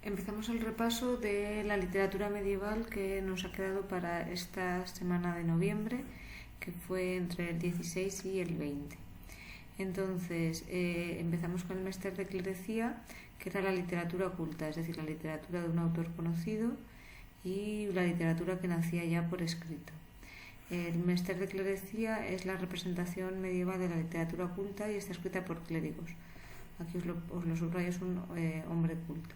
Empezamos el repaso de la literatura medieval que nos ha quedado para esta semana de noviembre, que fue entre el 16 y el 20. Entonces, empezamos con el Mester de Clerecía, que era la literatura oculta, es decir, la literatura de un autor conocido y la literatura que nacía ya por escrito. El Mester de Clerecía es la representación medieval de la literatura oculta y está escrita por clérigos. Aquí os lo subrayo, es un hombre culto.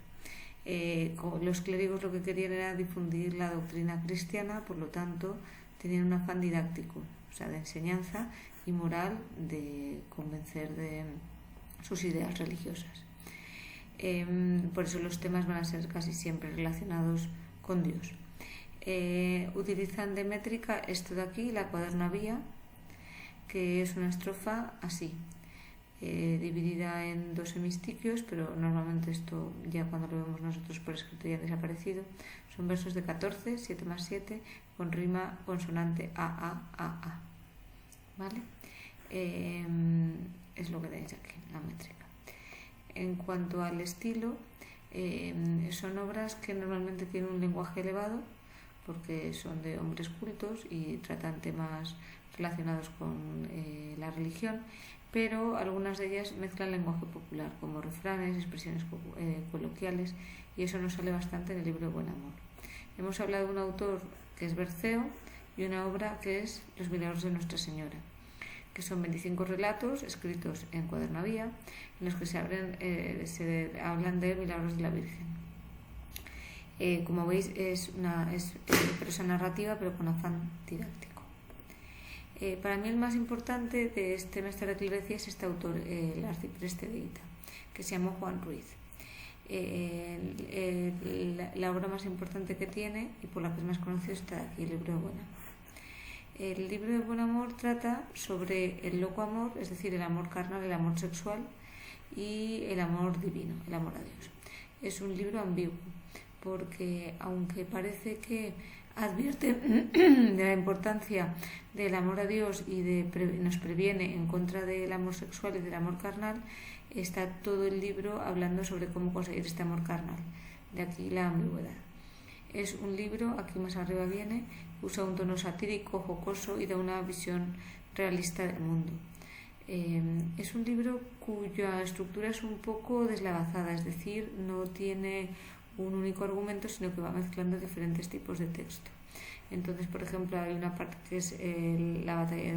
Los clérigos lo que querían era difundir la doctrina cristiana, por lo tanto tenían un afán didáctico, o sea, de enseñanza y moral, de convencer de sus ideas religiosas. Por eso los temas van a ser casi siempre relacionados con Dios. Utilizan de métrica esto de aquí, la cuaderna vía, que es una estrofa así, dividida en dos hemistiquios, pero normalmente esto ya cuando lo vemos nosotros por escrito ya ha desaparecido. Son versos de 14, 7 más 7, con rima consonante A. ¿Vale? Es lo que tenéis aquí, la métrica. En cuanto al estilo, son obras que normalmente tienen un lenguaje elevado, porque son de hombres cultos y tratan temas relacionados con la religión, pero algunas de ellas mezclan lenguaje popular, como refranes, expresiones coloquiales, y eso nos sale bastante en el libro de Buen Amor. Hemos hablado de un autor que es Berceo y una obra que es Los milagros de Nuestra Señora, que son 25 relatos escritos en cuaderna vía, en los que se hablan de milagros de la Virgen. Como veis, es prosa narrativa, pero con afán didáctico. Para mí el más importante de este Mester de Clerecía es este autor, el arcipreste de Hita, que se llamó Juan Ruiz. La obra más importante que tiene y por la que es más conocido está aquí, el libro de Buen Amor. El libro de Buen Amor trata sobre el loco amor, es decir, el amor carnal, el amor sexual y el amor divino, el amor a Dios. Es un libro ambiguo, porque aunque parece que advierte de la importancia del amor a Dios y nos previene en contra del amor sexual y del amor carnal, está todo el libro hablando sobre cómo conseguir este amor carnal. De aquí la ambigüedad. Es un libro, aquí más arriba viene, usa un tono satírico, jocoso y da una visión realista del mundo. Es un libro cuya estructura es un poco deslavazada, es decir, no tiene un único argumento, sino que va mezclando diferentes tipos de texto. Entonces, por ejemplo, hay una parte que es la batalla de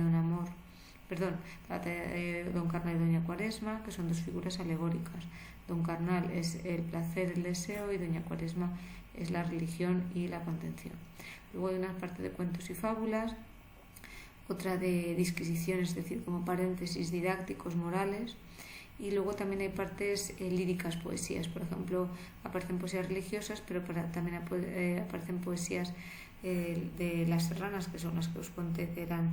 la batalla de Don Carnal y Doña Cuaresma, que son dos figuras alegóricas. Don Carnal es el placer, el deseo, y Doña Cuaresma es la religión y la contención. Luego hay una parte de cuentos y fábulas, otra de disquisiciones, es decir, como paréntesis didácticos, morales, y luego también hay partes líricas, poesías. Por ejemplo, aparecen poesías religiosas, pero también aparecen poesías de las serranas, que son las que os conté, que eran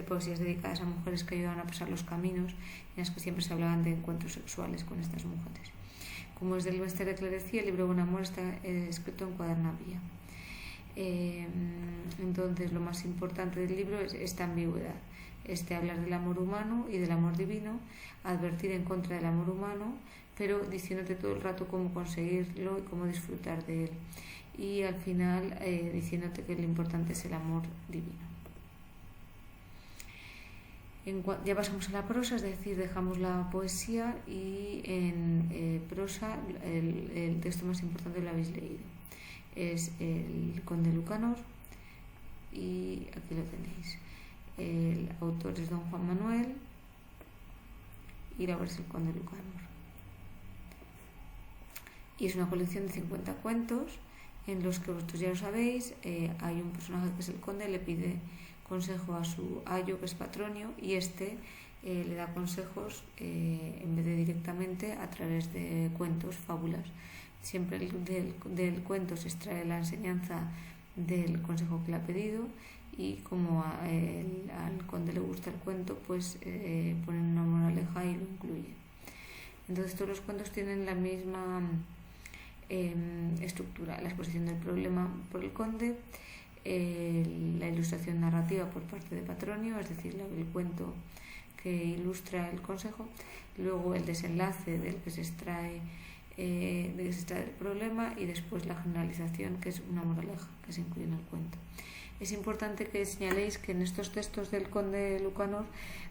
poesías dedicadas a mujeres que ayudaban a pasar los caminos, en las que siempre se hablaban de encuentros sexuales con estas mujeres. Como es del Mester de Clerecía, el libro Buen Amor está escrito en cuaderna vía. Entonces, lo más importante del libro es esta ambigüedad, hablar del amor humano y del amor divino, advertir en contra del amor humano, pero diciéndote todo el rato cómo conseguirlo y cómo disfrutar de él, y al final diciéndote que lo importante es el amor divino. Ya pasamos a la prosa, es decir, dejamos la poesía, y en prosa el texto más importante lo habéis leído, es el Conde Lucanor, y aquí lo tenéis. El autor es don Juan Manuel y la obra es el Conde Lucanor. Y es una colección de 50 cuentos en los que vosotros ya lo sabéis, hay un personaje que es el conde, le pide consejo a su ayo, que es Patronio, y le da consejos en vez de directamente a través de cuentos, fábulas. Siempre del cuento se extrae la enseñanza del consejo que le ha pedido, y como al conde le gusta el cuento, pues ponen una moraleja y lo incluyen. Entonces todos los cuentos tienen la misma estructura: la exposición del problema por el conde, la ilustración narrativa por parte de Patronio, es decir, el cuento que ilustra el consejo, luego el desenlace del que se extrae de que se extrae el problema, y después la generalización, que es una moraleja que se incluye en el cuento. Es importante que señaléis que en estos textos del conde Lucanor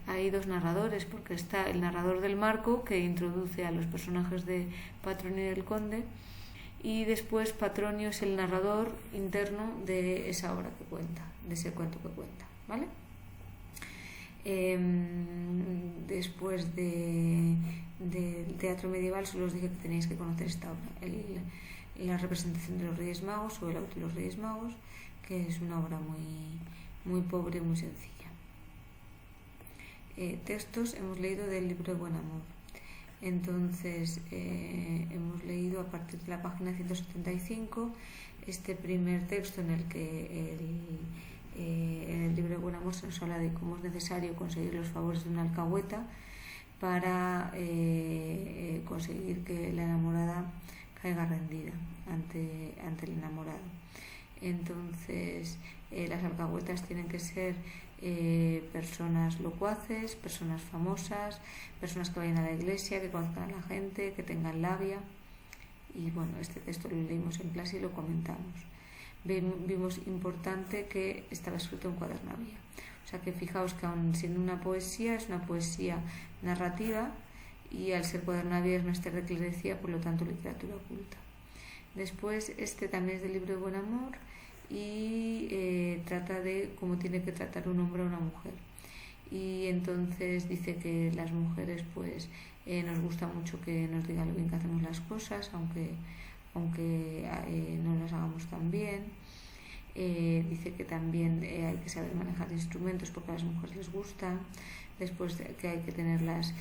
hay dos narradores, porque está el narrador del marco, que introduce a los personajes de Patronio y del conde, y después Patronio es el narrador interno de esa obra que cuenta, de ese cuento que cuenta, ¿vale? Después del teatro medieval solo os dije que tenéis que conocer esta obra, la representación de los Reyes Magos, o el auto de los Reyes Magos, que es una obra muy pobre y muy sencilla. Textos hemos leído del libro de Buen Amor. Entonces hemos leído a partir de la página 175 este primer texto en el que en el libro de Buen Amor se nos habla de cómo es necesario conseguir los favores de una alcahueta para conseguir que la enamorada caiga rendida ante el enamorado. Entonces las alcahuetas tienen que ser personas locuaces, personas famosas, personas que vayan a la iglesia, que conozcan a la gente, que tengan labia. Y bueno, este texto lo leímos en clase y lo comentamos. Vimos importante que estaba escrito en cuadernavía. O sea que fijaos que aun siendo una poesía, es una poesía narrativa, y al ser cuadernavía es una esclerecía, por lo tanto literatura oculta. Después este también es del libro de Buen Amor, y trata de cómo tiene que tratar un hombre a una mujer. Y entonces dice que las mujeres pues nos gusta mucho que nos digan lo bien que hacemos las cosas, aunque no las hagamos tan bien. Dice que también hay que saber manejar instrumentos porque a las mujeres les gustan. Después que hay que tenerlas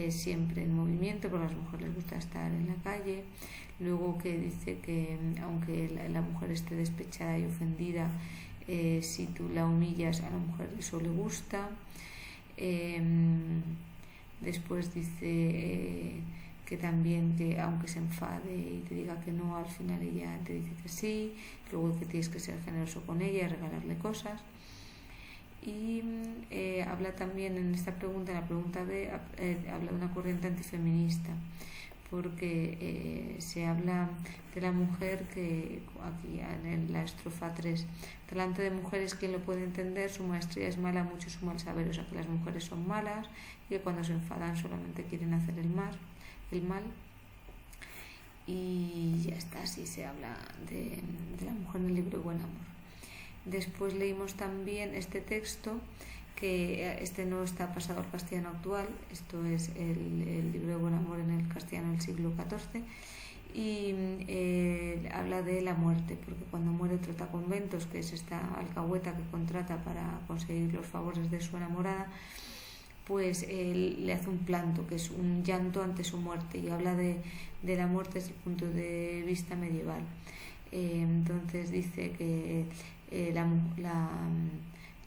siempre en movimiento porque a las mujeres les gusta estar en la calle. Luego que dice que aunque la mujer esté despechada y ofendida, si tú la humillas, a la mujer eso le gusta. Después dice que también que aunque se enfade y te diga que no, al final ella te dice que sí. Luego que tienes que ser generoso con ella y regalarle cosas. Y habla también en esta pregunta, en la pregunta B, habla de una corriente antifeminista, porque se habla de la mujer que aquí en la estrofa 3, delante de mujeres quien lo puede entender, su maestría es mala, mucho su mal saber. O sea que las mujeres son malas y que cuando se enfadan solamente quieren hacer el mal. Y ya está, así se habla de la mujer en el libro de Buen Amor. Después leímos también este texto, que este no está pasado al castellano actual, esto es el libro de Buen Amor en el castellano del siglo XIV, y habla de la muerte, porque cuando muere Trotaconventos, que es esta alcahueta que contrata para conseguir los favores de su enamorada, pues él le hace un planto, que es un llanto ante su muerte, y habla de la muerte desde el punto de vista medieval. Entonces dice que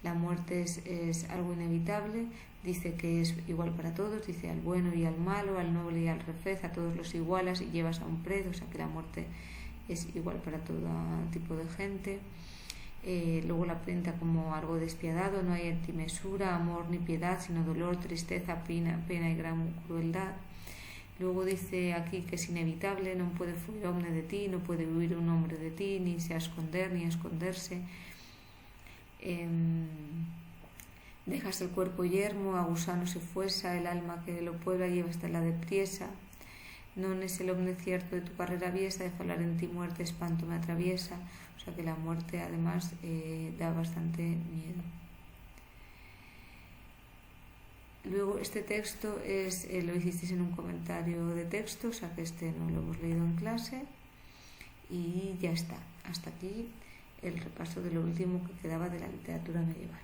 la muerte es algo inevitable, dice que es igual para todos, dice al bueno y al malo, al noble y al revés, a todos los igualas y llevas a un precio. O sea que la muerte es igual para todo tipo de gente. Luego la presenta como algo despiadado, no hay en ti mesura, amor ni piedad, sino dolor, tristeza, pena y gran crueldad. Luego dice aquí que es inevitable, no puede fuir hombre de ti, no puede huir un hombre de ti, ni se esconder ni esconderse. Dejas el cuerpo yermo, a gusano se fuesa, el alma que lo puebla lleva hasta la de priesa. Non es el hombre cierto de tu carrera viesa, de falar en ti muerte, espanto me atraviesa. O sea que la muerte además da bastante miedo. Luego este texto lo hicisteis en un comentario de texto, o sea que este no lo hemos leído en clase. Y ya está, hasta aquí el repaso de lo último que quedaba de la literatura medieval.